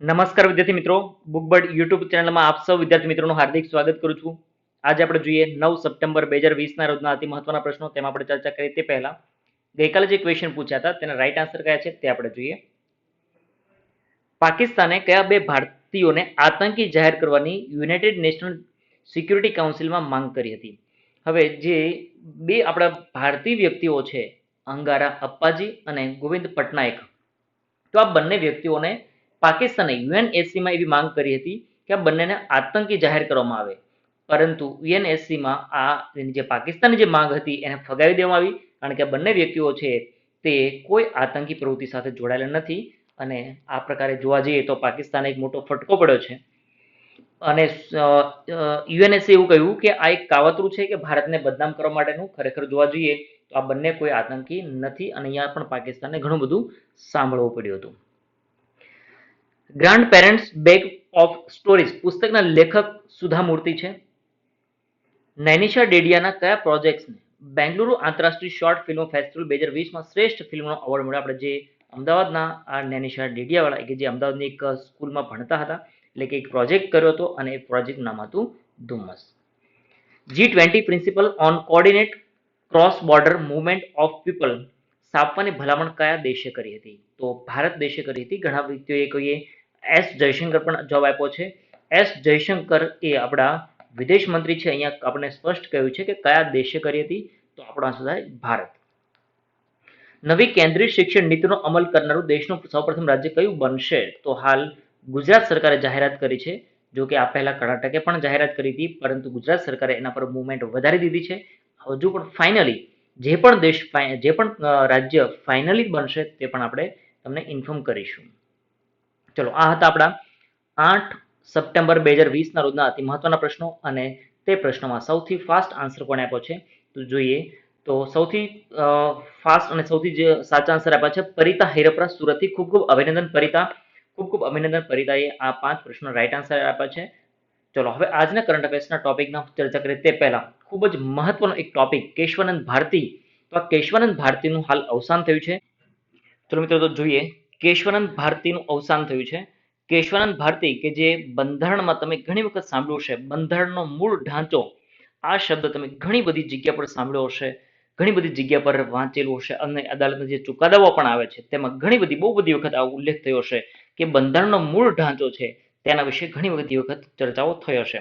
નમસ્કાર વિદ્યાર્થી મિત્રો, બુકબર્ડ યુટ્યુબ ચેનલમાં આપ સૌ વિદ્યાર્થી મિત્રોનું હાર્દિક સ્વાગત કરું છું. આજે આપણે જોઈએ 9 સપ્ટેમ્બર 2020ના રોજના અતિ મહત્વના પ્રશ્નો. તેમાં આપણે ચર્ચા કરીએ તે પહેલા ગઈકાલે જે ક્વેશ્ચન પૂછ્યા હતા તેના રાઈટ આન્સર કયા છે તે આપણે જોઈએ. પાકિસ્તાને કયા બે ભારતીયોને આતંકી જાહેર કરવાની યુનાઇટેડ નેશનલ સિક્યુરિટી કાઉન્સિલમાં માંગ કરી હતી? હવે જે બે આપણા ભારતીય વ્યક્તિઓ છે, અંગારા અપ્પાજી અને ગોવિંદ પટનાયક, તો આ બંને વ્યક્તિઓને પાકિસ્તાને યુએનએસસીમાં એવી માંગ કરી હતી કે આ બંનેને આતંકી જાહેર કરવામાં આવે, પરંતુ યુએનએસસીમાં આ જે પાકિસ્તાનની જે માંગ હતી એને ફગાવી દેવામાં આવી, કારણ કે આ બંને વ્યક્તિઓ છે તે કોઈ આતંકી પ્રવૃત્તિ સાથે જોડાયેલા નથી. અને આ પ્રકારે જોવા જઈએ તો પાકિસ્તાને એક મોટો ફટકો પડ્યો છે. અને યુએનએસસી એવું કહ્યું કે આ એક કાવતરું છે કે ભારતને બદનામ કરવા માટેનું. ખરેખર જોવા જઈએ તો આ બંને કોઈ આતંકી નથી, અને અહીંયા પણ પાકિસ્તાનને ઘણું બધું સાંભળવું પડ્યું હતું. Grand parents bag of stories પુસ્તકના લેખક સુધા મૂર્તિ છે. નૈનિશા ડેડિયાના કયા પ્રોજેક્ટ્સને બેંગલુરુ આંતરરાષ્ટ્રીય શોર્ટ ફિલ્મ ફેસ્ટિવલ 2020માં શ્રેષ્ઠ ફિલ્મનો એવોર્ડ મળ્યો? આપણે જે અમદાવાદના આ નૈનિશા ડેડિયાવાળા કે જે અમદાવાદની એક સ્કૂલમાં ભણતા હતા, એટલે કે એક પ્રોજેક્ટ કર્યો હતો અને એ પ્રોજેક્ટ નામ હતું ધુમ્મસ. G20 principal on coordinate cross border movement of people સ્થાપવાની ભલામણ કયા દેશે કરી હતી? તો ભારત દેશે કરી હતી. ઘણા વ્યક્તિઓએ કહીએ એસ જયશંકર પણ જવાબ આપ્યો છે. એસ જયશંકર એ આપણા વિદેશ મંત્રી છે. અહીંયા આપણે સ્પષ્ટ કહ્યું છે કે કયા દેશે કરી હતી, તો આપણો આન્સર થાય ભારત. નવી કેન્દ્રીય શિક્ષણ નીતિનો અમલ કરનારું દેશનું સૌપ્રથમ રાજ્ય કયું બનશે? તો હાલ ગુજરાત સરકારે જાહેરાત કરી છે. જો કે આ પહેલા કર્ણાટકે પણ જાહેરાત કરી હતી, પરંતુ ગુજરાત સરકારે એના પર મુવમેન્ટ વધારી દીધી છે. હજુ પણ ફાઇનલી જે પણ રાજ્ય ફાઇનલી બનશે તે પણ આપણે તમને ઇન્ફોર્મ કરીશું. ચલો, આ હતા આપણા 8 સપ્ટેમ્બર 2020ના રોજના અતિ મહત્વના પ્રશ્નો. અને તે પ્રશ્નોમાં સૌથી ફાસ્ટ આન્સર કોણે આપ્યો છે તો જોઈએ તો સૌથી ફાસ્ટ અને સૌથી જે સાચા આન્સર આપ્યા છે પરિતા હિરપરા સુરતથી. ખૂબ ખૂબ અભિનંદન પરિતા, ખૂબ ખૂબ અભિનંદન પરિતાએ આ 5 પ્રશ્નો રાઈટ આન્સર આપ્યા છે. ચલો, હવે આજના કરંટ અફેર્સના ટોપિકના ચર્ચા કરીએ તે પહેલા ખૂબ જ મહત્વનો એક ટોપિક, કેશવાનંદ ભારતી. તો આ કેશવાનંદ ભારતીનું હાલ અવસાન થયું છે. ચલો મિત્રો, તો જોઈએ કેશવાનંદ ભારતીનું અવસાન થયું છે. કેશવાનંદ ભારતી કે જે બંધારણમાં તમે ઘણી વખત સાંભળ્યું હશે, બંધારણનો મૂળ ઢાંચો, આ શબ્દ તમે ઘણી બધી જગ્યા પર સાંભળ્યો હશે, ઘણી બધી જગ્યા પર વાંચેલું હશે, અને અદાલતના જે ચુકાદાઓ પણ આવે છે તેમાં બહુ બધી વખત આ ઉલ્લેખ થયો હશે કે બંધારણનો મૂળ ઢાંચો છે તેના વિશે ઘણી બધી વખત ચર્ચાઓ થઈ હશે.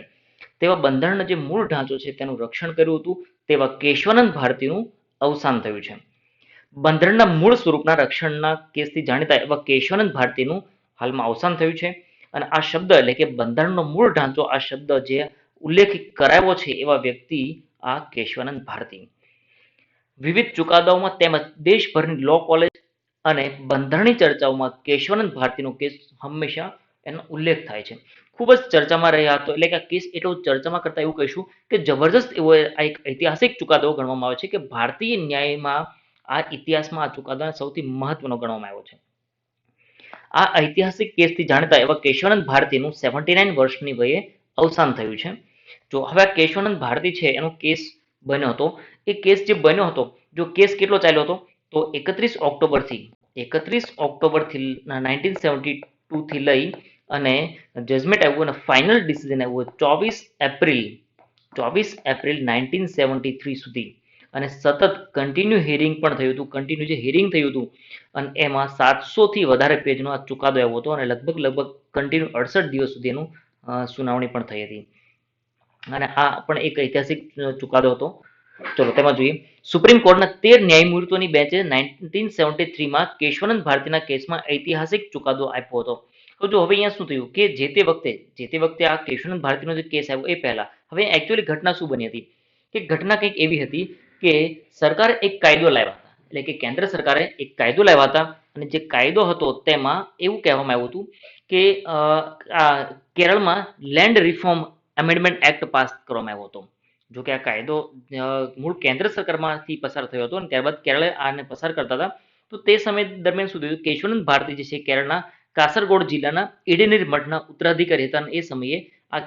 તેવા બંધારણનો જે મૂળ ઢાંચો છે તેનું રક્ષણ કર્યું હતું તેવા કેશવાનંદ ભારતીનું અવસાન થયું છે. બંધારણના મૂળ સ્વરૂપના રક્ષણના કેસથી જાણીતા એવા કેશવાનંદ ભારતીનું હાલમાં અવસાન થયું છે. અને આ શબ્દ એટલે કે બંધારણનો મૂળ ઢાંચો, આ શબ્દ જે ઉલ્લેખ કરાયો છે એવા વ્યક્તિ આ કેશવાનંદ ભારતી. વિવિધ ચુકાદાઓમાં તેમજ દેશભરની લો કોલેજ અને બંધારણની ચર્ચાઓમાં કેશવાનંદ ભારતીનો કેસ હંમેશા એનો ઉલ્લેખ થાય છે. ખૂબ જ ચર્ચામાં રહ્યા હતો, એટલે કે આ કેસ એટલો ચર્ચામાં કરતા એવું કહીશું કે જબરજસ્ત એવો આ એક ઐતિહાસિક ચુકાદો ગણવામાં આવે છે કે ભારતીય ન્યાયમાં આ ઇતિહાસમાં આ ચુકાદો સૌથી મહત્વનો ગણવામાં આવ્યો છે. આ ઐતિહાસિક કેસથી જાણીતા એવા કેશવાનંદ ભારતીનું 79 વર્ષની વયે અવસાન થયું છે. જો હવે કેશવાનંદ ભારતી છે એનો કેસ બન્યો હતો, એ કેસ જે બન્યો હતો, જો કેસ કેટલો ચાલ્યો હતો તો 31 ઓક્ટોબરથી 1972 થી લઈ અને જજમેન્ટ આવ્યું અને ફાઇનલ ડિસિઝન આવ્યું 24 એપ્રિલ 1973 સુધી. અને સતત કન્ટિન્યુ હિયરિંગ પણ થયું હતું. કન્ટિન્યુ જે હિયરિંગ થયું હતું અને એમાં 700 થી વધારે પેજનો આ ચુકાદો આવ્યો હતો અને લગભગ કન્ટિન્યુ 68 દિવસ સુધી એનું સુનાવણી પણ થઈ હતી. અને આ પણ એક ઐતિહાસિક ચુકાદો હતો. ચલો, તેમાં જોઈએ સુપ્રીમ કોર્ટના 13 ન્યાયમૂર્તિઓની બેન્ચે 1973માં કેશવાનંદ ભારતીના કેસમાં ઐતિહાસિક ચુકાદો આપ્યો હતો. તો હવે અહીંયા શું થયું કે જે તે વખતે આ કેશવાનંદ ભારતીનો જે કેસ આવ્યો એ પહેલા હવે એકચ્યુઅલી ઘટના શું બની હતી કે ઘટના કંઈક એવી હતી કે સરકારે એક કાયદો લાવ્યા હતા, એટલે કે કેન્દ્ર સરકારે એક કાયદો લાવ્યા હતા. અને જે કાયદો હતો તેમાં એવું કહેવામાં આવ્યું હતું કે કેરળમાં land reform amendment act pass કરવામાં આવ્યો હતો. જો કે આ કાયદો મૂળ કેન્દ્ર સરકારમાંથી પસાર થયો હતો અને ત્યારબાદ કેરળે આને પસાર કરતા હતા. તો તે સમય દરમિયાન શું થયું, કેશવાનંદ ભારતી જે છે કેરળના કાસરગોડ જિલ્લાના ઇડેનીર મઠના ઉત્તરાધિકારી હતા અને એ સમયે આ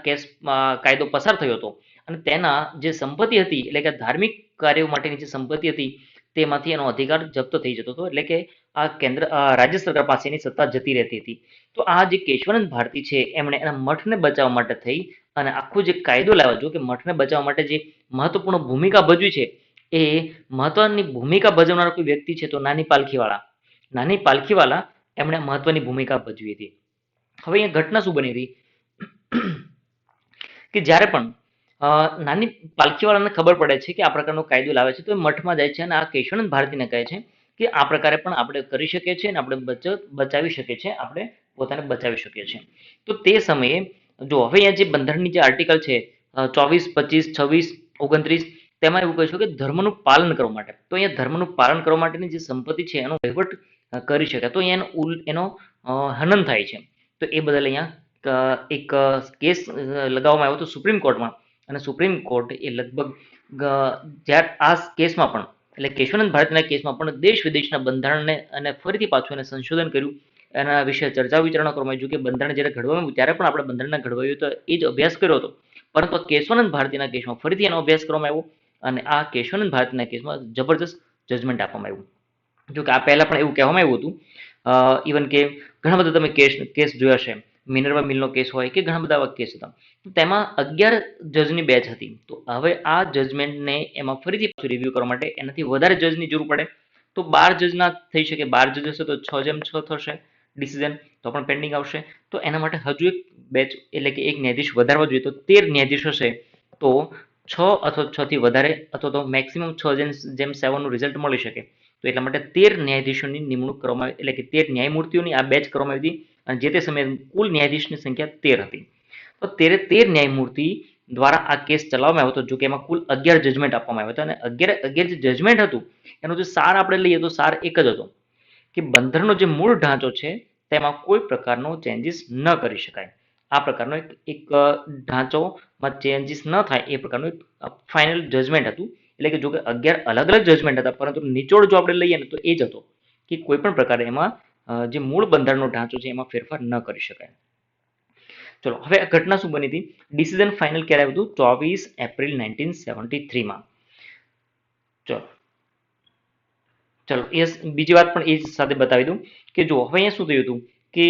કાયદો પસાર થયો હતો. અને તેના જે સંપત્તિ હતી, એટલે કે ધાર્મિક કાર્યો માટેની જે સંપત્તિ હતી તેમાંથી એનો અધિકાર જપ્ત થઈ જતો હતો. એટલે કે રાજ્ય સરકાર પાસે એની સત્તા જતી રહેતી હતી. તો આ જે કેશવાનંદ ભારતી છે એમણે એના મઠને બચાવવા માટે થઈ અને આખો જે કાયદો લાવ્યો, જો કે મઠને બચાવવા માટે જે મહત્વપૂર્ણ ભૂમિકા ભજવી છે એ મહત્વની ભૂમિકા ભજવનાર કોઈ વ્યક્તિ છે તો નાની પાલખીવાલા એમણે મહત્વની ભૂમિકા ભજવી હતી. હવે અહીંયા ઘટના શું બની હતી કે જ્યારે પણ નાની પાલખીવાળાને ખબર પડે છે કે આ પ્રકારનો કાયદો લાવે છે તો એ મઠમાં જાય છે અને આ કેશવાનંદ ભારતીને કહે છે કે આ પ્રકારે પણ આપણે કરી શકીએ છીએ અને આપણે બચાવી શકીએ છીએ, આપણે પોતાને બચાવી શકીએ છીએ. તો તે સમયે જો હવે અહીંયા જે બંધારણની જે આર્ટિકલ છે 24, 25, 26, 29 તેમાં એવું કહીશું કે ધર્મનું પાલન કરવા માટે, તો અહીંયા ધર્મનું પાલન કરવા માટેની જે સંપત્તિ છે એનો વહીવટ કરી શકે, તો અહીંયા એનો હનન થાય છે. તો એ બદલ અહીંયા એક કેસ લગાવવામાં આવ્યો હતો સુપ્રીમ કોર્ટમાં અને સુપ્રીમ કોર્ટ એ લગભગ જ્યારે આ કેસમાં પણ એટલે કેશવાનંદ ભારતીના કેસમાં પણ દેશ વિદેશના બંધારણને અને ફરીથી પાછું એને સંશોધન કર્યું, એના વિશે ચર્ચા વિચારણા કરવામાં આવી. કે બંધારણ જ્યારે ઘડવામાં આવ્યું ત્યારે પણ આપણે બંધારણને ઘડવાયું તો એ જ અભ્યાસ કર્યો હતો, પરંતુ કેશવાનંદ ભારતીના કેસમાં ફરીથી એનો અભ્યાસ કરવામાં આવ્યો અને આ કેશવાનંદ ભારતીના કેસમાં જબરજસ્ત જજમેન્ટ આપવામાં આવ્યું. જો કે આ પહેલા પણ એવું કહેવામાં આવ્યું હતું, ઇવન કે ઘણા બધા તમે કેસ જોયા છે, મિનર્વા મિલનો કેસ હોય કે ઘણા બધા આવા કેસ હતા, તો તેમાં 11 જજની બેચ હતી. તો હવે આ જજમેન્ટને એમાં ફરીથી પાછું રિવ્યુ કરવા માટે એનાથી વધારે જજની જરૂર પડે, તો 12 જજ ના થઈ શકે. 12 જજ હશે તો 6:6 થશે ડિસિઝન, તો પણ પેન્ડિંગ આવશે. તો એના માટે હજુ એક બેચ એટલે કે એક ન્યાયાધીશ વધારવા જોઈએ, તો 13 ન્યાયાધીશ હશે તો 6 અથવા 6 થી વધારે અથવા તો મેક્સિમમ 6:7 નું રિઝલ્ટ મળી શકે. તો એટલા માટે 13 ન્યાયાધીશોની નિમણૂક કરવામાં આવી, એટલે કે 13 ન્યાયમૂર્તિઓની આ બેચ કરવામાં આવી હતી અને જે તે સમયે કુલ ન્યાયાધીશની સંખ્યા 13 હતી. તો 13 ન્યાયમૂર્તિ દ્વારા આ કેસ ચલાવવામાં આવ્યો હતો, જો કે એમાં કુલ 11 જજમેન્ટ આપવામાં આવ્યા હતા અને 11 જે જજમેન્ટ હતું એનો જે સાર આપણે લઈએ તો સાર એક જ હતો કે બંધારણનો જે મૂળ ઢાંચો છે તેમાં કોઈ પ્રકારનો ચેન્જીસ ન કરી શકાય. આ પ્રકારનો એક ઢાંચોમાં ચેન્જીસ ન થાય એ પ્રકારનું એક ફાઇનલ જજમેન્ટ હતું. એટલે કે જો કે 11 અલગ અલગ જજમેન્ટ હતા, પરંતુ નિચોડ જો આપણે લઈએ ને તો એ જ હતો કે કોઈ પણ પ્રકારે એમાં જે મૂળ બંધારણનો ઢાંચો છે એમાં ફેરફાર ન કરી શકાય. ચલો હવે આ ઘટના શું બની હતી, ડિસિઝન ફાઇનલ ક્યારે આવ્યું હતું, 24 એપ્રિલ 1973 માં. ચલો એ બીજી વાત પણ એ સાથે બતાવી દઉં કે જો હવે અહીંયા શું થયું હતું કે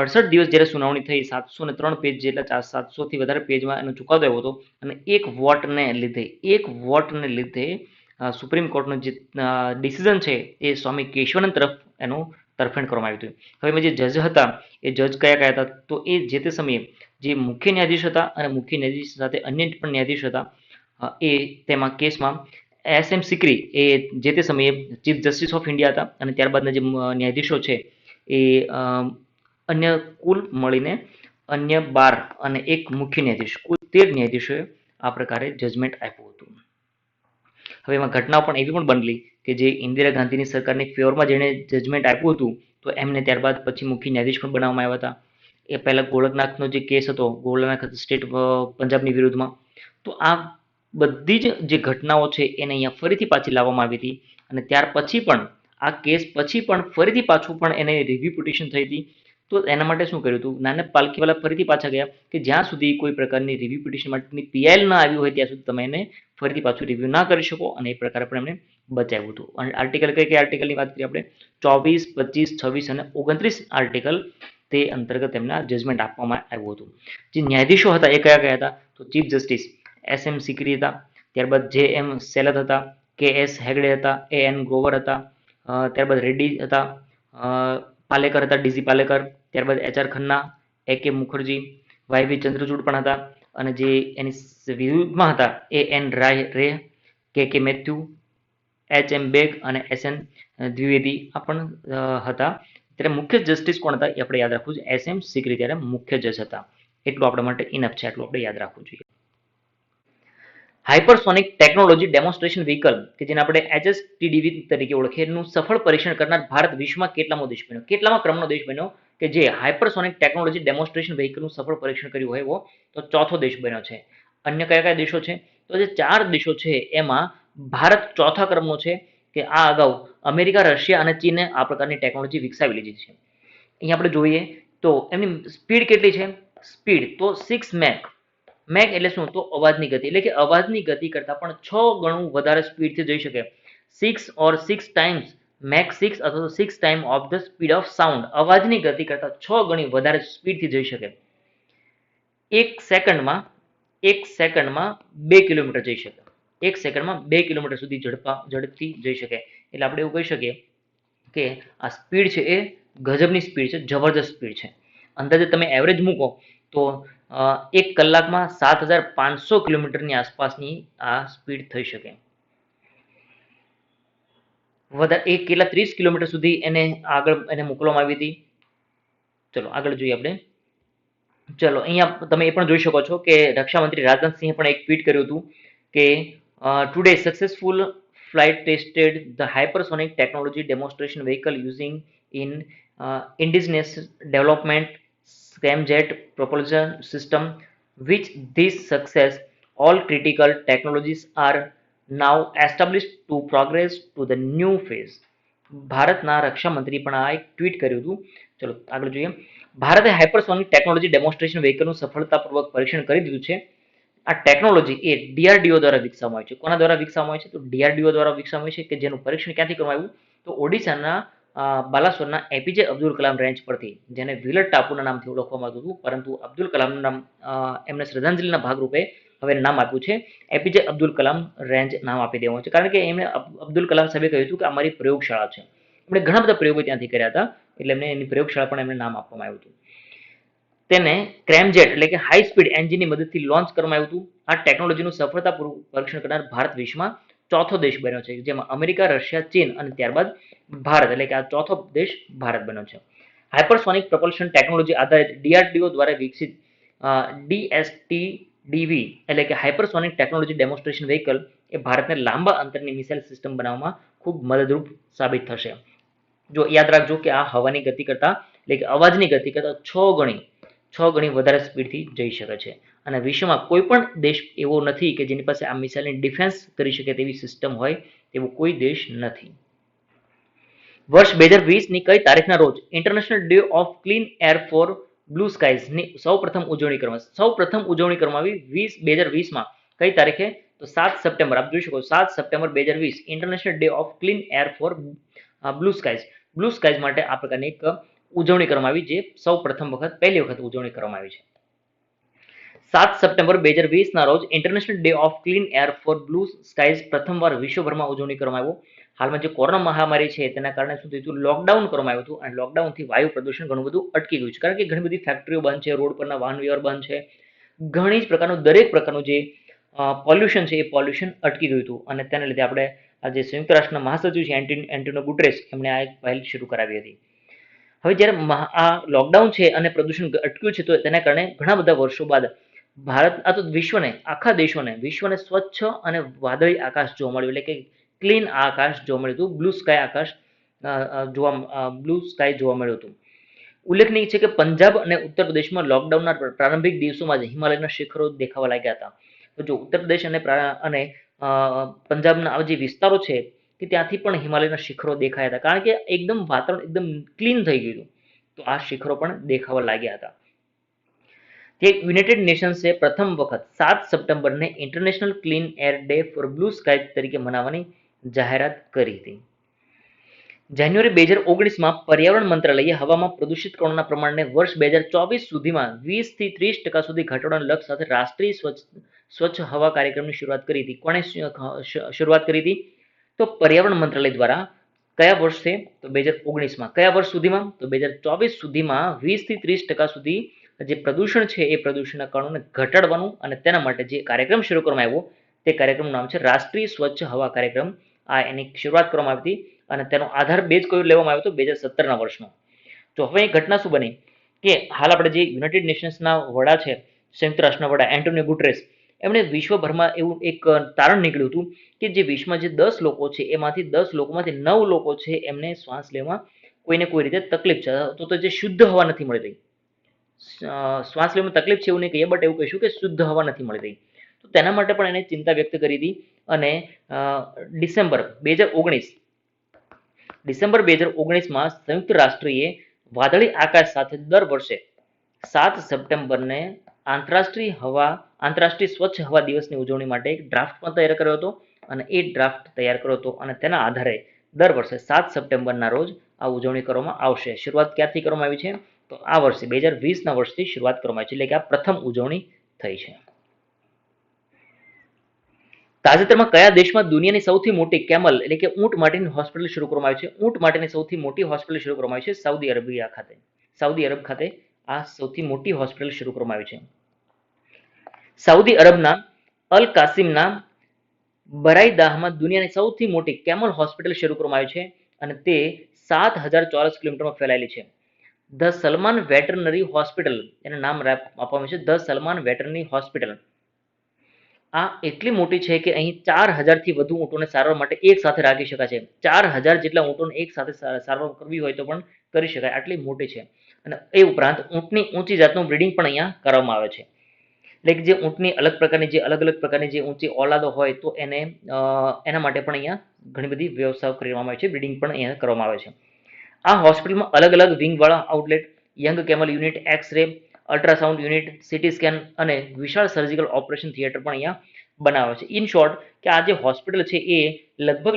68 દિવસ જ્યારે સુનાવણી થઈ, 703 પેજ જેટલા 700 થી વધારે પેજમાં એનો ચુકાદો આવ્યો હતો અને એક વોટને લીધે સુપ્રીમ કોર્ટનું જે ડિસિઝન છે એ સ્વામી કેશવાનંદ તરફ એનું તરફેણ કરવામાં આવ્યું હતું. હવે એમાં જે જજ હતા એ જજ કયા હતા, તો એ જે તે સમયે જે મુખ્ય ન્યાયાધીશ હતા અને મુખ્ય ન્યાયાધીશ સાથે અન્ય પણ ન્યાયાધીશ હતા, એ તેમાં કેસમાં SM સિકરી એ જે તે સમયે ચીફ જસ્ટિસ ઓફ ઇન્ડિયા હતા અને ત્યારબાદના જે ન્યાયાધીશો છે એ અન્ય કુલ મળીને અન્ય 12 અને એક મુખ્ય ન્યાયાધીશ, કુલ 13 ન્યાયાધીશોએ આ પ્રકારે જજમેન્ટ આપ્યું હતું. હવે એમાં ઘટનાઓ પણ એવી પણ બનેલી કે જે ઇન્દિરા ગાંધીની સરકારની ફેવરમાં જેણે જજમેન્ટ આપ્યું હતું તો એમને ત્યારબાદ પછી મુખ્ય ન્યાયાધીશ પણ બનાવવામાં આવ્યા હતા. એ પહેલા ગોળકનાથનો જે કેસ હતો, ગોળકનાથ સ્ટેટ પંજાબની વિરુદ્ધમાં, તો આ બધી જ જે ઘટનાઓ છે એને અહીંયા ફરીથી પાછી લાવવામાં આવી હતી અને ત્યાર પછી પણ આ કેસ પછી પણ ફરીથી પાછું પણ એને રિવ્યુ પિટિશન થઈ હતી. તો એના માટે શું કર્યું હતું, નાના પાલખીવાલા ફરીથી પાછા ગયા કે જ્યાં સુધી કોઈ પ્રકારની રિવ્યુ પિટિશન માટેની PIL ના આવી હોય ત્યાં સુધી તમે એને ફરીથી પાછું રિવ્યુ ના કરી શકો અને એ પ્રકારે પણ એમને બચાવ્યું હતું. અને આર્ટિકલ કઈ આર્ટિકલની વાત કરીએ આપણે, 24, 25, 26 અને 29 આર્ટિકલ તે અંતર્ગત એમને જજમેન્ટ આપવામાં આવ્યું હતું. જે ન્યાયાધીશો હતા એ કયા કયા હતા, તો ચીફ જસ્ટિસ SM સિકરી હતા, ત્યારબાદ JM સેલત હતા, KS હેગડે હતા, AN ગ્રોવર હતા, ત્યારબાદ રેડ્ડી હતા, પાલેકર હતા, DC પાલેકર, ત્યારબાદ HR Khanna, AK Mukherjee, YV Chandrachud પણ હતા અને જે એની વિરુદ્ધમાં હતા AN રે, KK મેથ્યુ, HM બેગ અને SN દ્વિવેદી આ પણ હતા. ત્યારે મુખ્ય જસ્ટિસ કોણ હતા એ આપણે યાદ રાખવું છે, SM સિકરી ત્યારે મુખ્ય જજ હતા. એટલું આપણા માટે ઇનફ છે, એટલું આપણે યાદ રાખવું જોઈએ. હાઇપરસોનિક ટેકનોલોજી ડેમોન્સ્ટ્રેશન વ્હીકલ કે જેને આપણે HSTDV તરીકે ઓળખીએ, એનું સફળ પરીક્ષણ કરનાર ભારત વિશ્વમાં કેટલામો દેશ બન્યો, કેટલામા ક્રમનો દેશ બન્યો કે જે હાઇપરસોનિક ટેકનોલોજી ડેમોન્સ્ટ્રેશન વ્હીકલનું સફળ પરીક્ષણ કર્યું હોય એવો તો ચોથો દેશ બન્યો છે. અન્ય કયા કયા દેશો છે, તો જે 4 દેશો છે એમાં ભારત ચોથા ક્રમનો છે કે આ અગાઉ અમેરિકા, રશિયા અને ચીને આ પ્રકારની ટેકનોલોજી વિકસાવી લીધી છે. અહીંયા આપણે જોઈએ તો એમની સ્પીડ કેટલી છે, સ્પીડ તો 6 મેક એટલે શું, તો અવાજની ગતિ, એટલે કે અવાજની ગતિ કરતાં પણ 6 ગણું વધારે સ્પીડથી જઈ શકે. 6 or 6 times મેક 6 અથવા તો 6 time of the speed of sound, અવાજની ગતિ કરતાં 6 ગણી વધારે સ્પીડથી જઈ શકે. એક સેકન્ડમાં 2 કિલોમીટર જઈ શકે. 1 સેકન્ડમાં 2 કિલોમીટર સુધી ઝડપથી જઈ શકે. એટલે આપણે એવું કહી શકીએ કે આ સ્પીડ છે એ ગજબની સ્પીડ છે, જબરદસ્ત સ્પીડ છે. અંદાજે તમે એવરેજ મૂકો તો 1 કલાકમાં 7,500 કિલોમીટરની આસપાસની આ સ્પીડ થઈ શકે. વધારે કેટલા 30 કિલોમીટર સુધી એને મોકલવામાં આવી હતી. ચલો આગળ જોઈએ આપણે. ચલો અહીંયા તમે એ પણ જોઈ શકો છો કે રક્ષામંત્રી રાજનાથસિંહે પણ એક ટ્વીટ કર્યું હતું કે today successful flight tested the hypersonic technology demonstration vehicle using in indigenous development scramjet propulsion system. Which this success, all critical technologies are now established to progress to the new phase. ભારતના રક્ષામંત્રી પણ આ એક tweet કર્યું હતું. ચલો આગળ જોઈએ. ભારતે હાઇપરસોનિક ટેકનોલોજી ડેમોન્સ્ટ્રેશન વ્હીકલનું સફળતાપૂર્વક પરીક્ષણ કરી દીધું છે. આ ટેકનોલોજી એ ડીઆરડીઓ દ્વારા વિકસાવવામાં આવી છે. કોના દ્વારા વિકસાવવામાં આવી છે? તો ડીઆરડીઓ દ્વારા વિકસાવવામાં આવી છે, કે જેનું પરીક્ષણ ક્યાંથી કરવામાં આવ્યું? તો ઓડિશાના બાલાસોરના એપીજે અબ્દુલ કલામ રેન્જ પરથી, જેને વિલટ ટાપુના નામથી ઓળખવામાં આવતું હતું, પરંતુ અબ્દુલ કલામનું નામ એમને શ્રદ્ધાંજલિના ભાગરૂપે હવે નામ આપ્યું છે એપીજે અબ્દુલ કલામ રેન્જ નામ આપી દેવાનું છે. કારણ કે એમણે અબ્દુલ કલામ સાહેબે કહ્યું હતું કે અમારી પ્રયોગશાળા છે. એમણે ઘણા બધા પ્રયોગો ત્યાંથી કર્યા હતા, એટલે એમને એની પ્રયોગશાળા પણ એમને નામ આપવામાં આવ્યું હતું. તેને ક્રેમજેટ એટલે કે હાઈ સ્પીડ એન્જિનની મદદથી લોન્ચ કરવામાં આવ્યું હતું. આ ટેકનોલોજીનું સફળતાપૂર્વક પરીક્ષણ કરનાર ભારત વિશ્વમાં ચોથો દેશ બન્યો છે, જેમાં અમેરિકા, રશિયા, ચીન અને ત્યારબાદ ભારત, એટલે કે આ ચોથો દેશ ભારત બન્યો છે. હાઇપરસોનિક પ્રપલ્શન ટેકનોલોજી આધારિત ડીઆરડીઓ દ્વારા વિકસિત ડીએસટીડીવી એટલે કે હાઇપરસોનિક ટેકનોલોજી ડેમોન્સ્ટ્રેશન વ્હીકલ એ ભારતને લાંબા અંતરની મિસાઇલ સિસ્ટમ બનાવવામાં ખૂબ મદદરૂપ સાબિત થશે. જો યાદ રાખજો કે આ હવાની ગતિ કરતા એટલે કે અવાજની ગતિ કરતા 6 ગણી વધારે સ્પીડથી જઈ શકે છે. અને વિશ્વમાં કોઈ પણ દેશ એવો નથી કે જેની પાસે આ મિસાઇલની ડિફેન્સ કરી શકે તેવી સિસ્ટમ હોય, તેવો કોઈ દેશ નથી. વર્ષ 2020ની કઈ તારીખના રોજ international day of clean air for blue સ્કાઇઝની સૌપ્રથમ ઉજવણી કરવામાં આવી? 2020માં કઈ તારીખે? તો 7 સપ્ટેમ્બર. આપ જોઈ શકો 7 September 2020 international day of clean air for blue skies માટે આ પ્રકારની એક ઉજવણી કરવામાં આવી, જે પહેલી વખત ઉજવણી કરવામાં આવી છે. 7 સપ્ટેમ્બર 2020ના રોજ international day of clean air for blue skies પ્રથમવાર વિશ્વભરમાં ઉજવણી કરવામાં આવ્યો. હાલમાં જે કોરોના મહામારી છે તેના કારણે શું થયું હતું? લોકડાઉન કરવામાં આવ્યું હતું, અને લોકડાઉનથી વાયુ પ્રદૂષણ ઘણું બધું અટકી ગયું છે. કારણ કે ઘણી બધી ફેક્ટરીઓ બંધ છે, રોડ પરના વાહન વ્યવહાર બંધ છે, ઘણી જ પ્રકારનું દરેક પ્રકારનું જે પોલ્યુશન છે એ પોલ્યુશન અટકી ગયું હતું. અને તેના લીધે આપણે આ જે સંયુક્ત રાષ્ટ્રના મહાસચિવ છે એન્ટોનિયો ગુટેરેસ, એમણે આ એક પહેલ શરૂ કરાવી હતી. હવે જ્યારે આ લોકડાઉન છે અને પ્રદૂષણ અટક્યું છે, તો તેના કારણે ઘણા બધા વર્ષો બાદ ભારત આ તો વિશ્વને સ્વચ્છ અને વાદળી આકાશ જોવા મળ્યું, એટલે કે ક્લીન આકાશ જોવા મળ્યું હતું. બ્લુ સ્કાય જોવા મળ્યું હતું. ઉલ્લેખનીય છે કે પંજાબ અને ઉત્તર પ્રદેશમાં લોકડાઉનના પ્રારંભિક દિવસોમાં જ હિમાલયના શિખરો દેખાવા લાગ્યા હતા. તો જો ઉત્તર પ્રદેશ અને પંજાબના જે વિસ્તારો છે કે ત્યાંથી પણ હિમાલયના શિખરો દેખાયા હતા, કારણ કે એકદમ વાતાવરણ એકદમ ક્લીન થઈ ગયું હતું. તો આ શિખરો પણ દેખાવા લાગ્યા હતા. યુનાઇટેડ નેશન્સે પ્રથમ વખત 7 સપ્ટેમ્બરને international clean air day for blue sky તરીકે મનાવવાની જાહેરાત કરી હતી. જાન્યુઆરી 2019માં પર્યાવરણ મંત્રાલયે હવામાં પ્રદૂષિત કણોના પ્રમાણને વર્ષ 2024 સુધીમાં 20-30% સુધી ઘટાડવાના લક્ષ્ય સાથે રાષ્ટ્રીય સ્વચ્છ હવા કાર્યક્રમની શરૂઆત કરી હતી. કોણે શરૂઆત કરી હતી? તો પર્યાવરણ મંત્રાલય દ્વારા. કયા વર્ષે? તો 2019માં. કયા વર્ષ સુધીમાં? તો 2024 સુધીમાં 20-30% સુધી જે પ્રદૂષણ છે એ પ્રદૂષણના કણોને ઘટાડવાનું, અને તેના માટે જે કાર્યક્રમ શરૂ કરવામાં આવ્યો તે કાર્યક્રમનું નામ છે રાષ્ટ્રીય સ્વચ્છ હવા કાર્યક્રમ. આ એની શરૂઆત કરવામાં આવી હતી, અને તેનો આધાર બેઝ કયો લેવામાં આવ્યો હતો? 2017ના વર્ષનો. તો હવે એ ઘટના શું બની કે હાલ આપણે જે યુનાઇટેડ નેશન્સના વડા છે, સંયુક્ત રાષ્ટ્રના વડા એન્ટોનિયો ગુટેરેસ, એમણે વિશ્વભરમાં એવું એક તારણ નીકળ્યું હતું કે જે વિશ્વમાં જે 10 લોકો છે એમાંથી 10 લોકોમાંથી 9 લોકો છે એમને શ્વાસ લેવામાં કોઈને કોઈ રીતે તકલીફ છે, તો જે શુદ્ધ હવા નથી મળી રહી. શ્વાસ લેવામાં તકલીફ છે એવું નહીં કહીએ, બટ એવું કહીશું કે શુદ્ધ હવા નથી મળી રહી. તો તેના માટે પણ એને ચિંતા વ્યક્ત કરી હતી, અને ડિસેમ્બર 2019માં સંયુક્ત રાષ્ટ્રએ વાદળી આકાશ સાથે દર વર્ષે 7 સપ્ટેમ્બરને આંતરરાષ્ટ્રીય સ્વચ્છ હવા દિવસની ઉજવણી માટે એક ડ્રાફ્ટ પણ તૈયાર કર્યો હતો, અને એ ડ્રાફ્ટ તૈયાર કર્યો હતો, અને તેના આધારે દર વર્ષે 7 સપ્ટેમ્બરના રોજ આ ઉજવણી કરવામાં આવશે. શરૂઆત ક્યાંથી કરવામાં આવી છે? તો આ વર્ષે 2020ના વર્ષથી શરૂઆત કરવામાં આવી છે, એટલે કે આ પ્રથમ ઉજવણી થઈ છે. તાજેતરમાં કયા દેશમાં દુનિયાની સૌથી મોટી કેમલ એટલે કે ઊંટ માટેની હોસ્પિટલ શરૂ કરવામાં આવી છે? ઊંટ માટેની સૌથી મોટી હોસ્પિટલ શરૂ કરવામાં આવી છે સાઉદી અરેબિયા ખાતે. સાઉદી અરબ ખાતે આ સૌથી મોટી હોસ્પિટલ શરૂ કરવામાં આવી છે. સાઉદી અરબના અલ કાસિમના બરાઈદાહમાં દુનિયાની સૌથી મોટી કેમલ હોસ્પિટલ શરૂ કરવામાં આવી છે અને તે 7,000 ચોરસ કિલોમીટરમાં ફેલાયેલી છે. ધ સલમાન વેટરનરી હોસ્પિટલ એનું નામ આપવામાં છે, ધ સલમાન વેટરનરી હોસ્પિટલ. આ એટલી મોટી છે કે અહીં 4,000થી વધુ ઊંટોને સારવાર માટે એક સાથે રાખી શકાય છે. 4,000 જેટલા ઊંટોને એક સાથે સારવાર કરવી હોય તો પણ કરી શકાય, આટલી મોટી છે. અને એ ઉપરાંત ઊંટની ઊંચી જાતનું બ્રીડિંગ પણ અહીંયા કરવામાં આવે છે. એટલે કે જે ઊંટની અલગ પ્રકારની જે ઊંચી ઓલાદો હોય તો એના માટે પણ અહીંયા ઘણી બધી વ્યવસ્થાઓ કરવામાં આવે છે, બ્રીડિંગ પણ અહીંયા કરવામાં આવે છે. આ હોસ્પિટલમાં અલગ અલગ વિંગવાળા આઉટલેટ, યંગ કેમલ unit, x-ray, ultrasound unit, CT scan અને વિશાળ સર્જિકલ ઓપરેશન થિયેટર પણ અહીંયા બનાવે છે. ઇન શોર્ટ કે આ જે હોસ્પિટલ છે એ લગભગ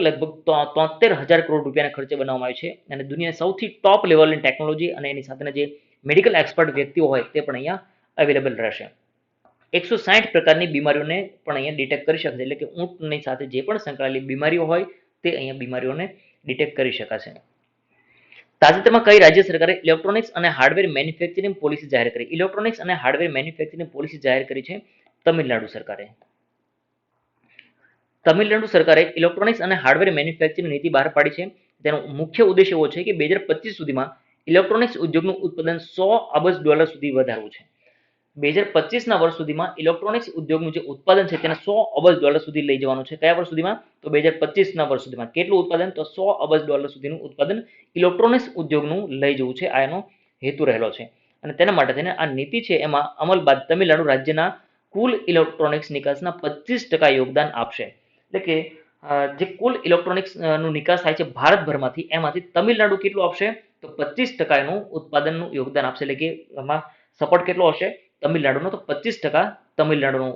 73,000 કરોડ રૂપિયાના ખર્ચે બનાવવામાં આવી છે અને દુનિયાની સૌથી ટોપ લેવલની ટેકનોલોજી અને એની સાથેના જે મેડિકલ એક્સપર્ટ વ્યક્તિઓ હોય તે પણ અહીંયા અવેલેબલ રહેશે. 160 પ્રકારની બીમારીઓને પણ અહીંયા ડિટેક્ટ કરી શકાશે, એટલે કે ઊંટની સાથે જે પણ સંકળાયેલી બીમારીઓ હોય તે અહીંયા બીમારીઓને ડિટેક્ટ કરી શકાશે. તાજેતરમાં કઈ રાજ્ય સરકારે ઇલેક્ટ્રોનિક્સ અને હાર્ડવેર મેન્યુફેક્ચરિંગ પોલિસી જાહેર કરી? ઇલેક્ટ્રોનિક્સ અને હાર્ડવેર મેન્યુફેક્ચરિંગ પોલિસી જાહેર કરી છે તમિલનાડુ સરકારે. તમિલનાડુ સરકારે ઇલેક્ટ્રોનિક્સ અને હાર્ડવેર મેન્યુફેક્ચરિંગ નીતિ બહાર પાડી છે. તેનો મુખ્ય ઉદ્દેશ એવો છે કે 2025 સુધીમાં ઇલેક્ટ્રોનિક્સ ઉદ્યોગનું ઉત્પાદન $100 અબજ સુધી વધારવું છે. 2025ના વર્ષ સુધીમાં ઇલેક્ટ્રોનિક્સ ઉદ્યોગનું જે ઉત્પાદન છે તેને $100 અબજ સુધી લઈ જવાનું છે. કયા વર્ષ સુધીમાં? તો 2025ના વર્ષ સુધીમાં. કેટલું ઉત્પાદન? તો $100 અબજ સુધીનું ઉત્પાદન ઇલેક્ટ્રોનિક્સ ઉદ્યોગનું લઈ જવું છે. આ એનો હેતુ રહેલો છે અને તેના માટે થઈને આ નીતિ છે એમાં અમલ બાદ તમિલનાડુ રાજ્યના કુલ ઇલેક્ટ્રોનિક્સ નિકાસના 25% યોગદાન આપશે. એટલે કે જે કુલ ઇલેક્ટ્રોનિક્સ નું નિકાસ થાય છે ભારતભરમાંથી, એમાંથી તમિલનાડુ કેટલું આપશે? તો 25% એનું ઉત્પાદનનું યોગદાન આપશે. એટલે કે એમાં સપોર્ટ કેટલો હશે તમિલનાડુનો? તો 25% તમિલનાડુનો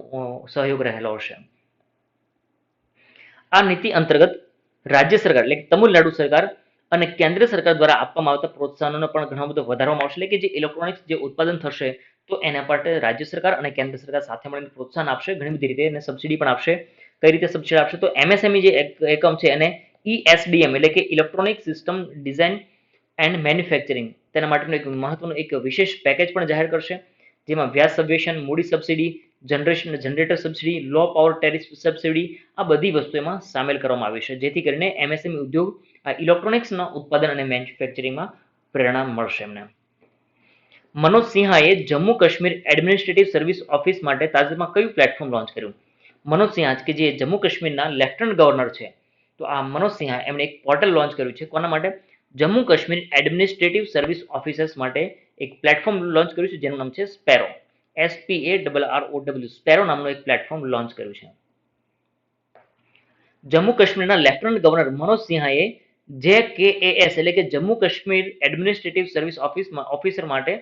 સહયોગ રહેલો હશે. આ નીતિ અંતર્ગત રાજ્ય સરકાર એટલે કે તમિલનાડુ સરકાર અને કેન્દ્ર સરકાર દ્વારા આપવામાં આવતા પ્રોત્સાહનોનો પણ ઘણો બધો વધારવામાં આવશે. એટલે કે જે ઇલેક્ટ્રોનિક્સ જે ઉત્પાદન થશે તો એના માટે રાજ્ય સરકાર અને કેન્દ્ર સરકાર સાથે મળીને પ્રોત્સાહન આપશે ઘણી બધી રીતે, અને સબસિડી પણ આપશે. કઈ રીતે સબસિડી આપશે? તો એમએસએમઈ જે એકમ છે એને ESDM એટલે કે electronic system design and manufacturing, તેના માટેનું એક મહત્વનું એક વિશેષ પેકેજ પણ જાહેર કરશે, જેમાં વ્યાજ સબવેશન, મૂડી subsidy, generator subsidy, low power tariff subsidy, આ બધી વસ્તુ એમાં સામેલ કરવામાં આવી છે, જેથી કરીને એમએસએમઈ ઉદ્યોગ આ ઇલેક્ટ્રોનિક્સના ઉત્પાદન અને મેન્યુફેક્ચરિંગમાં પ્રેરણા મળશે એમને. મનોજ સિંહાએ Jammu Kashmir administrative service office માટે તાજેતરમાં કયું પ્લેટફોર્મ લોન્ચ કર્યું? મનોજ સિંહા કે જે જમ્મુ કાશ્મીરના લેફ્ટનન્ટ ગવર્નર છે, તો આ મનોજ સિંહા એમણે એક પોર્ટલ લોન્ચ કર્યું છે. કોના માટે? Jammu Kashmir administrative service officers માટે એક પ્લેટફોર્મ લોન્ચ કર્યું છે જેનું નામ છે સ્પેરો. SPARROW, સ્પેરો નામનું એક પ્લેટફોર્મ લોન્ચ કર્યું છે. જમ્મુ કાશ્મીરના લેફ્ટનન્ટ ગવર્નર મનોજ સિંહાએ JKAS એટલે કે Jammu Kashmir administrative service officer માટે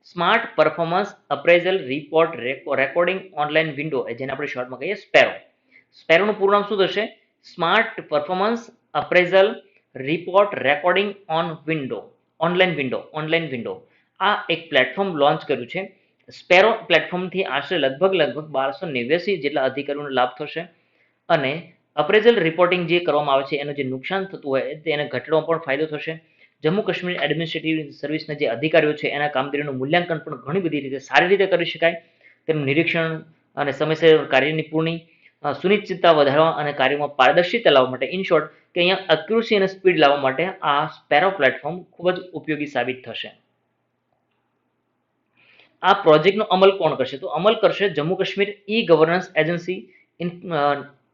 smart performance appraisal report recording online window, જેને આપણે શોર્ટમાં કહીએ સ્પેરો. સ્પેરોનું પૂરું નામ શું થશે? Smart performance appraisal report recording online window. આ એક પ્લેટફોર્મ લોન્ચ કર્યું છે. સ્પેરો પ્લેટફોર્મથી આશરે લગભગ 1289 જેટલા અધિકારીઓને લાભ થશે અને અપ્રેઝલ રિપોર્ટિંગ જે કરવામાં આવે છે એનું જે નુકસાન થતું હોય તેને ઘટાડવામાં પણ ફાયદો થશે. જમ્મુ કાશ્મીર એડમિનિસ્ટ્રેટિવ સર્વિસના જે અધિકારીઓ છે એના કામગીરીનું મૂલ્યાંકન પણ ઘણી બધી રીતે સારી રીતે કરી શકાય. તેનું નિરીક્ષણ અને સમયસર કાર્યની પૂર્ણ સુનિશ્ચિતતા વધારવા અને કાર્યોમાં પારદર્શિતા લાવવા માટે, ઇન શોર્ટ કે અહીંયા અક્યુરસી અને સ્પીડ લાવવા માટે આ સ્પેરો પ્લેટફોર્મ ખૂબ જ ઉપયોગી સાબિત થશે. આ પ્રોજેક્ટનો અમલ કોણ કરશે? તો અમલ કરશે Jammu Kashmir governance agency,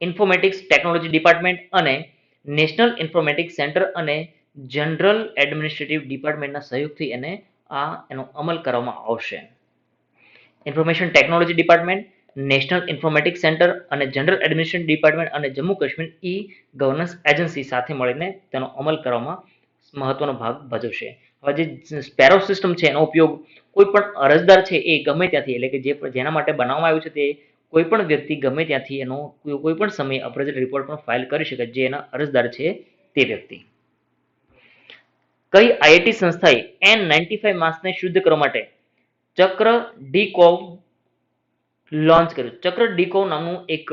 informatics technology department અને નેશનલ ઇન્ફોર્મેટિક્સ સેન્ટર અને જનરલ એડમિનિસ્ટ્રેટિવ ડિપાર્ટમેન્ટના સહયોગથી એનો અમલ કરવામાં આવશે. Information technology department, national informatics centre અને જનરલ એડમિનિસ્ટ્રેટિવ ડિપાર્ટમેન્ટ અને જમ્મુ કાશ્મીર ગવર્નન્સ એજન્સી સાથે મળીને તેનો અમલ કરવામાં મહત્વનો ભાગ ભજવશે. હવે જે સ્પેરો સિસ્ટમ છે એનો ઉપયોગ કોઈ પણ અરજદાર છે એ ગમે ત્યાંથી, એટલે કે જેના માટે બનાવવામાં આવ્યું છે તે કોઈ પણ વ્યક્તિ ગમે ત્યાંથી એનો કોઈ પણ સમયે અપ્રેઝલ રિપોર્ટ પણ ફાઇલ કરી શકે, જે એના અરજદાર છે તે વ્યક્તિ. કઈ આઈઆઈટી સંસ્થાએ N95 માસ્કને શુદ્ધ કરવા માટે ચક્ર ડીકોવ લોન્ચ કર્યું? ચક્ર ડીકોવ નામનું એક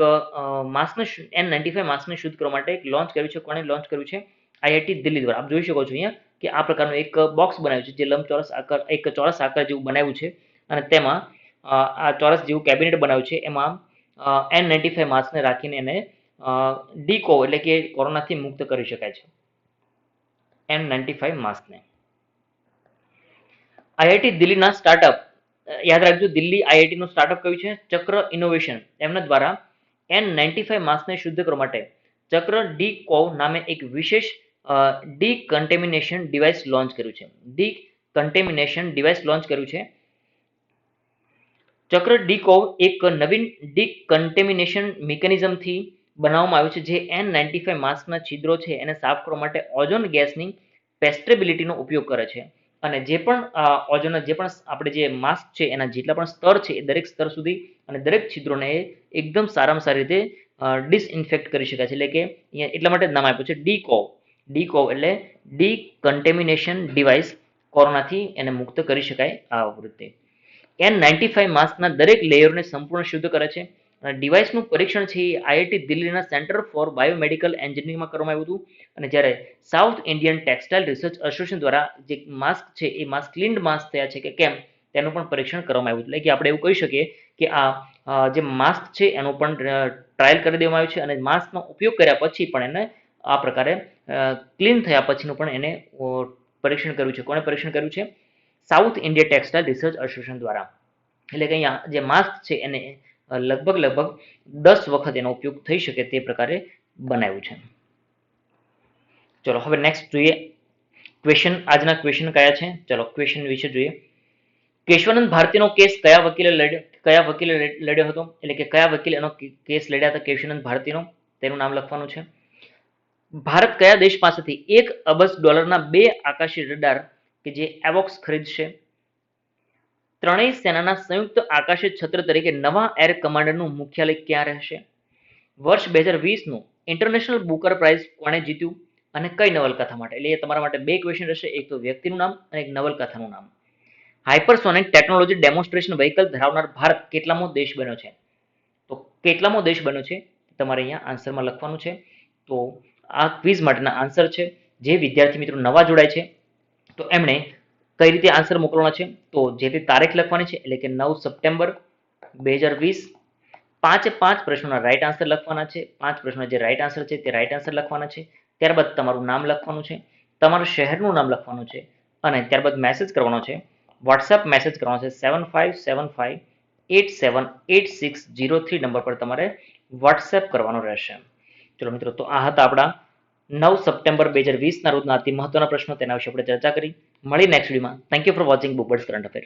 માસ્કને N95 માસ્કને શુદ્ધ કરવા માટે એક લોન્ચ કર્યું છે. કોણે લોન્ચ કર્યું છે? આઈઆઈટી દિલ્હી દ્વારા. આપ જોઈ શકો છો અહીંયા કે આ પ્રકારનું એક બોક્સ બનાવ્યું છે જે લંબચોરસ આકાર, એક ચોરસ આકાર જેવું બનાવ્યું છે અને તેમાં આ ચોરસ જેવું કેબિનેટ બનાવ્યું છે. એમાં N95 માસ્કને રાખીને એને ડીકોવ એટલે કે કોરોનાથી મુક્ત કરી શકાય છે. N95 માસ્કને આઈઆઈટી દિલ્હીના સ્ટાર્ટઅપ, યાદ રાખજો દિલ્હી આઈઆઈટી નું સ્ટાર્ટઅપ કયું છે? ચક્ર ઇનોવેશન. એમના દ્વારા N95 માસ્કને શુદ્ધ કરવા માટે ચક્ર ડીકોવ નામે એક વિશેષ ડીકન્ટેમિનેશન ડિવાઇસ લોન્ચ કર્યું છે. ડીકન્ટેમિનેશન ડિવાઇસ લોન્ચ કર્યું છે. ચક્ર ડીકોવ એક નવીન ડીકન્ટેમિનેશન મિકેનિઝમથી બનાવવામાં આવ્યું છે જે N95 માસ્કના છિદ્રો છે એને સાફ કરવા માટે ઓઝોન ગેસની પેસ્ટ્રેબિલિટીનો ઉપયોગ કરે છે. અને જે પણ ઓઝોનના જે પણ આપણે જે માસ્ક છે એના જેટલા પણ સ્તર છે એ દરેક સ્તર સુધી અને દરેક છિદ્રોને એકદમ સારામાં સારી રીતે ડિસઇન્ફેક્ટ કરી શકાય છે. એટલે કે અહીંયા એટલા માટે નામ આપ્યું છે ડીકોવ. ડીકોવ એટલે ડીકન્ટેમિનેશન ડિવાઇસ, કોરોનાથી એને મુક્ત કરી શકાય આ રીતે. N95 માસ્કના દરેક લેયરને સંપૂર્ણ શુદ્ધ કરે છે. અને ડિવાઇસનું પરીક્ષણ છે એ આઈઆઈટી દિલ્હીના સેન્ટર ફોર બાયોમેડિકલ એન્જિનિયરિંગમાં કરવામાં આવ્યું હતું. અને જ્યારે south Indian textile research association દ્વારા જે માસ્ક છે એ માસ્ક ક્લીન્ડ માસ્ક થયા છે કે કેમ તેનું પણ પરીક્ષણ કરવામાં આવ્યું. એટલે કે આપણે એવું કહી શકીએ કે આ જે માસ્ક છે એનું પણ ટ્રાયલ કરી દેવામાં આવ્યું છે અને માસ્કનો ઉપયોગ કર્યા પછી પણ એને આ પ્રકારે ક્લીન થયા પછીનું પણ એને પરીક્ષણ કર્યું છે. કોણે પરીક્ષણ કર્યું છે? South India textile research association દ્વારા. એટલે કે અહીંયા જે માસ્ક છે એને લગભગ 10 વખત એનો ઉપયોગ થઈ શકે તે પ્રકારે બનાવ્યું છે. ચલો હવે નેક્સ્ટ જોઈએ ક્વેશ્ચન. આજના ક્વેશ્ચન કયા છે? ચલો ક્વેશ્ચન વિશે જોઈએ. કેશવાનંદ ભારતીનો કેસ કયા વકીલે લડ્યો હતો? એટલે કે કયા વકીલે એનો કેસ લડ્યા હતા કેશવાનંદ ભારતીનો? તેનું નામ લખવાનું છે. ભારત કયા દેશ પાસેથી $1 અબજ ના 2 આકાશી રડાર કે જે એવોક્સ ખરીદશે? ત્રણેય સેનાના સંયુક્ત આકાશી છત્ર તરીકે નવા એર કમાન્ડરનું મુખ્યાલય ક્યાં રહેશે? વર્ષ 2020 નું ઇન્ટરનેશનલ બુકર પ્રાઇઝ કોણે જીત્યું અને કઈ નવલકથા માટે? એટલે એ તમારા માટે 2 ક્વેશ્ચન રહેશે, એક તો વ્યક્તિનું નામ અને એક નવલકથાનું નામ. હાઇપરસોનિક ટેકનોલોજી ડેમોન્સ્ટ્રેશન વ્હીકલ ધરાવનાર ભારત કેટલામો દેશ બન્યો છે? તો કેટલામો દેશ બન્યો છે તમારે અહીંયા આન્સરમાં લખવાનું છે. તો આ ક્વિઝ માટેના આન્સર છે. જે વિદ્યાર્થી મિત્રો નવા જોડાય છે તો એમણે કઈ રીતે આન્સર મોકલવાના છે? તો જે તે તારીખ લખવાની છે એટલે કે 9 સપ્ટેમ્બર 2020. 5 પ્રશ્નોના રાઈટ આન્સર લખવાના છે. 5 પ્રશ્નો જે રાઈટ આન્સર છે તે રાઈટ આન્સર લખવાના છે. ત્યારબાદ તમારું નામ લખવાનું છે, તમારું શહેરનું નામ લખવાનું છે અને ત્યારબાદ મેસેજ કરવાનો છે. વોટ્સએપ મેસેજ કરવાનો છે 7575878603 નંબર પર તમારે વોટ્સએપ કરવાનો રહેશે. ચલો મિત્રો, તો આ હતા આપણા 9 સપ્ટેમ્બર 2020 ના રોજના અતિ મહત્વના પ્રશ્નો. તેના વિશે આપણે ચર્ચા કરી. મળી નેક્સ્ટ વિડીયોમાં. Thank you for watching Bookbirds current affair.